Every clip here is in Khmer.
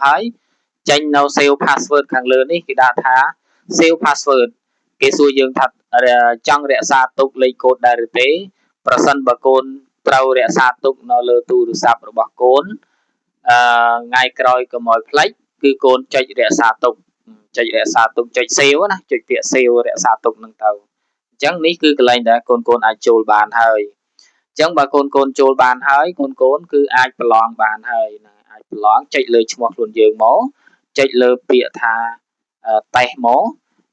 ហើយចេញនៅ save password ខាងលើនេះគេដាក់ថា save password គេសួរយើងថាចង់រក្សាទុកលេខកូដដែរឬទេប្រសិនបើកូនត្រូវរក្សាទុកនៅលើទូរស័ព្ទរបស់កូនថ្ងៃក្រោយកុំឲ្យភ្លេចគឺកូនចុចរក្សាទុកចុចរក្សាទុកចុច save ណាចុចពាក្យ save រក្សាទុកនឹងទៅអញ្ចឹងនេះគឺកន្លែងដែលកូនអាចចូលបានហើយអញ្ចឹងបើកូនចូលបានហើយកូនគឺអាចប្រឡងបានហើយណាអាចប្រឡងចុចលើឈ្មោះខ្លួនយើងមកចុចលើពាក្យថាតេស្តមក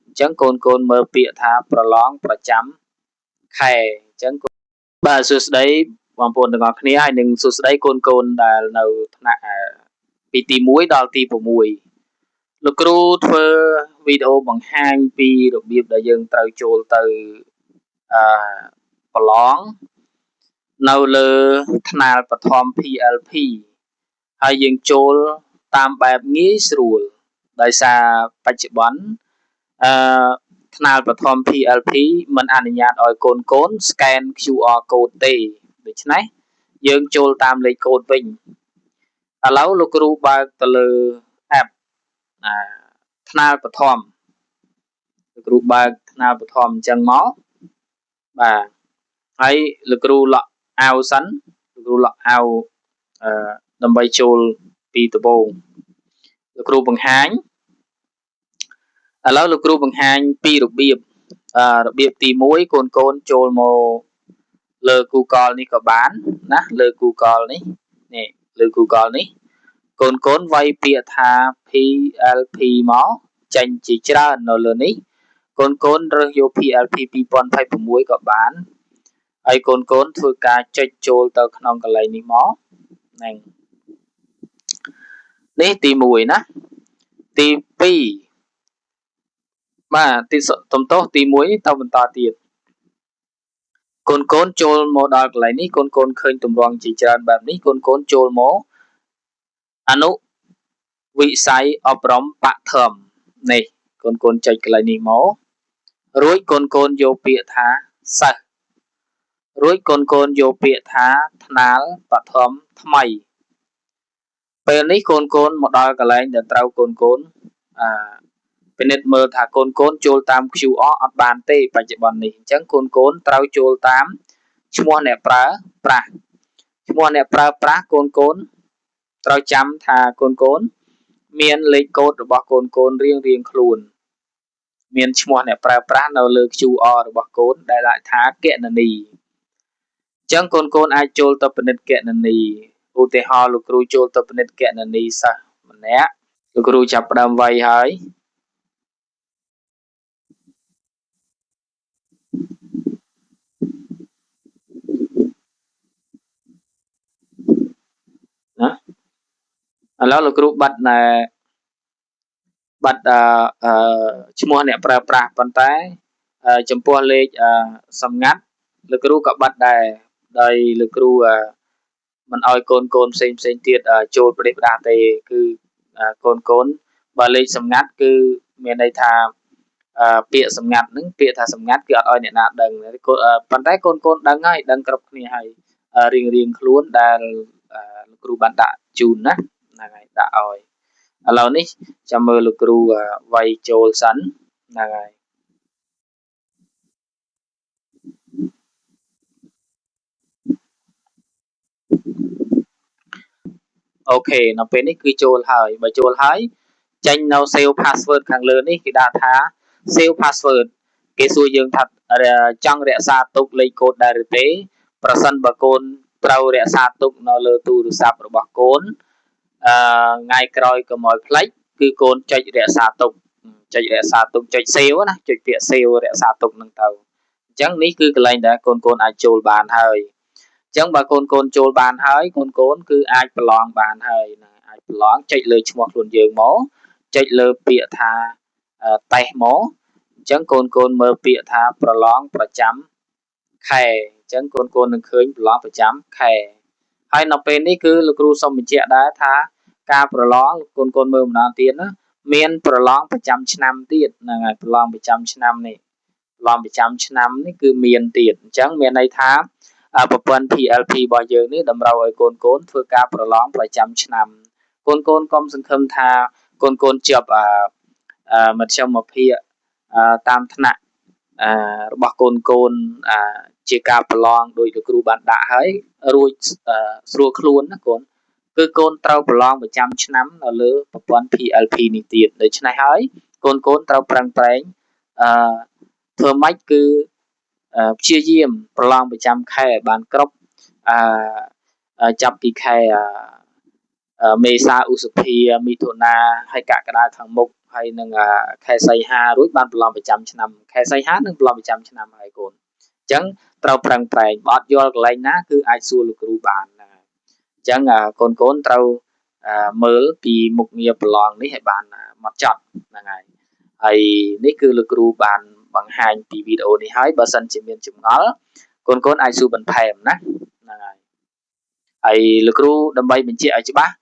អញ្ចឹងកូនមើលពាក្យថាប្រឡងប្រចាំខែអញ្ចឹងបាទសួស្តីបងប្អូនទាំងអស់គ្នាហើយនឹងសួស្តីកូនដែលនៅថ្នាក់ពីទី1ដល់ទី6លោកគ្រូធ្វើវីដេអូបង្ហាញពីរបៀបដែលយើងត្រូវចូលទៅប្រឡងនៅលើថ្នាលបឋម PLP ហើយយើងចូលតាមបែបងាយស្រួលដោយសារបច្ចុប្បន្នថ្នាលបឋម PLP មិនអនុញ្ញាតឲ្យកូនscan QR code ទេដូច្នេះយើងចូលតាមលេខកូដវិញឥឡូវលោកគ្រូបើកទៅលើ app ថ្នាលបឋមលោកគ្រូបើកថ្នាលបឋមអញ្ចឹងមកបាទហើយលោកគ្រូ log out សិនលោកគ្រូ log out ដើម្បីចូលពីដំបូងលោកគ្រូបង្ហាញឥឡូវលោកគ្រូបង្ហាញពីរបៀបទី1កូនចូលមកលើ Google នេះក៏បានណាលើ Google នេះលើ Google នេះកូនវាយពាក្យថា PLP មកចេញជាច្រើននៅលើនេះកូនរើសយក PLP 2026ក៏បានហើយកូនធ្វើការចុចចូលទៅក្នុងកន្លែងនេះមកហ្នឹងនេះទី1ណាទី2បាទទីសំទោសទី1ទៅបន្តទៀតកូនចូលមកដល់កន្លែងនេះកូនឃើញទម្រង់ជាច្រើនបែបនេះកូនចូលមកអនុវិស័យអប់រំបឋមនេះកូនចុចកន្លែងនេះមករួចកូនយកពាក្យថាសិស្សរួចកូនយកពាក្យថាថ្នាលបឋមថ្មីពេលនេះកូនមកដល់កន្លែងដែលត្រូវកូនពិនិត្យមើលថាកូនចូលតាម QR អត់បានទេបច្ចុប្បន្ននេះអញ្ចឹងកូនត្រូវចូលតាមឈ្មោះអ្នកប្រើប្រាស់ឈ្មោះអ្នកប្រើប្រាស់កូនត្រូវចាំថាកូនមានលេខកូដរបស់កូនរៀងខ្លួនមានឈ្មោះអ្នកប្រើប្រាស់នៅលើ QR របស់កូនដែលដាក់ថាគណនីអញ្ចឹងកូនអាចចូលទៅពិនិត្យគណនីឧទាហរណ៍លោកគ្រូចូលទៅពិនិត្យគណនីសិស្សម្នាក់លោកគ្រូចាប់ផ្ដើមវាយហើយណាឥឡូវលោកគ្រូបាត់ឈ្មោះអ្នកប្រើប្រាស់ប៉ុន្តែចំពោះលេខសម្ងាត់លោកគ្រូក៏បាត់ដែរដោយលោកគ្រូមិនឲ្យកូនផ្សេងទៀតចូលប្រទេសផ្ដាស់ទេគឺកូនបើលេខសម្ងាត់គឺមានន័យថាពាក្យសម្ងាត់ហ្នឹងពាក្យថាសម្ងាត់គឺអត់ឲ្យអ្នកណាដឹងប៉ុន្តែកូនដឹងហើយដឹងគ្រប់គ្នាហើយរៀងខ្លួនដែលលោកគ្រូបានដាក់ជូនណាហ្នឹងហើយដាក់ឲ្យឥឡូវនេះចាំមើលលោកគ្រូវាយចូលសិនហ្នឹងហើយអូខេនៅពេលនេះគឺចូលហើយបើចូលហើយចេញនៅ save password ខាងលើនេះគេដាក់ថា save password គេសួរយើងថាចង់រក្សាទុកលេខកូដដែរឬទេប្រសិនបើកូនត្រូវរក្សាទុកនៅលើទូរស័ព្ទរបស់កូនថ្ងៃក្រោយកុំឲ្យភ្លេចគឺកូនចុចរក្សាទុកចុច save ណាចុចពាក្យ save រក្សាទុកនឹងទៅអញ្ចឹងនេះគឺកន្លែងដែលកូនអាចចូលបានហើយអញ្ចឹងបើកូនចូលបានហើយកូនគឺអាចប្រឡងបានហើយណាអាចប្រឡងចុចលើឈ្មោះខ្លួនយើងមកចុចលើពាក្យថាតេស្តមកអញ្ចឹងកូនមើលពាក្យថាប្រឡងប្រចាំខែអញ្ចឹងកូននឹងឃើញប្រឡងប្រចាំខែហើយនៅពេលនេះគឺលោកគ្រូសូមបញ្ជាក់ដែរថាការប្រឡងកូនមើលម្ដងទៀតណាមានប្រឡងប្រចាំឆ្នាំទៀតហ្នឹងហើយប្រឡងប្រចាំឆ្នាំនេះប្រឡងប្រចាំឆ្នាំនេះគឺមានទៀតអញ្ចឹងមានន័យថាប្រព័ន្ធ PLP របស់យើងនេះតម្រូវឲ្យកូនធ្វើការប្រឡងប្រចាំឆ្នាំ កូនកុំសង្ឃឹមថាកូនជាប់មធ្យមភាគតាមថ្នាក់របស់កូនជាការប្រឡងដោយលោកគ្រូបានដាក់ហើយរួចស្រួលខ្លួនណាកូនគឺកូនត្រូវប្រឡងប្រចាំឆ្នាំនៅលើប្រព័ន្ធ PLP នេះទៀតដូច្នេះហើយកូនត្រូវប្រឹងប្រែងធ្វើម៉េចគឺព្យាយាមប្រឡងប្រចាំខែឲ្យបានគ្រប់ចាប់ពីខែមេសាឧសភាមិថុនាហើយកក្កដាខាងមុខហើយនឹងខែសីហារួចបានប្រឡងប្រចាំឆ្នាំខែសីហានឹងប្រឡងប្រចាំឆ្នាំហើយកូនអញ្ចឹងត្រូវប្រឹងប្រែងបើអត់យល់កន្លែងណាគឺអាចសួរលោកគ្រូបានហ្នឹងហើយអញ្ចឹងកូនត្រូវមើលពីមុខងារប្រឡងនេះឲ្យបានមកចត់ហ្នឹងហើយនេះគឺលោកគ្រូបានបង្ហាញពីវីដេអូនេះហើយបើសិនជាមានចម្ងល់កូនអាចសួរបន្ថែមណាហ្នឹងហើយលោកគ្រូដើម្បីបញ្ជាក់ឲ្យច្បាស់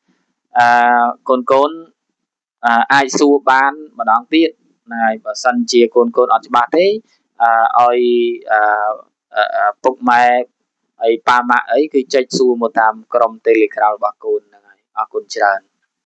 កូនអាចសួរបានម្ដងទៀតហើយបើសិនជាកូនអត់ច្បាស់ទេឲ្យពុកម៉ែហើយប៉ាម៉ាក់អីគឺចុចសួរមកតាមក្រុម Telegram របស់កូនហ្នឹងហើយអរគុណច្រើន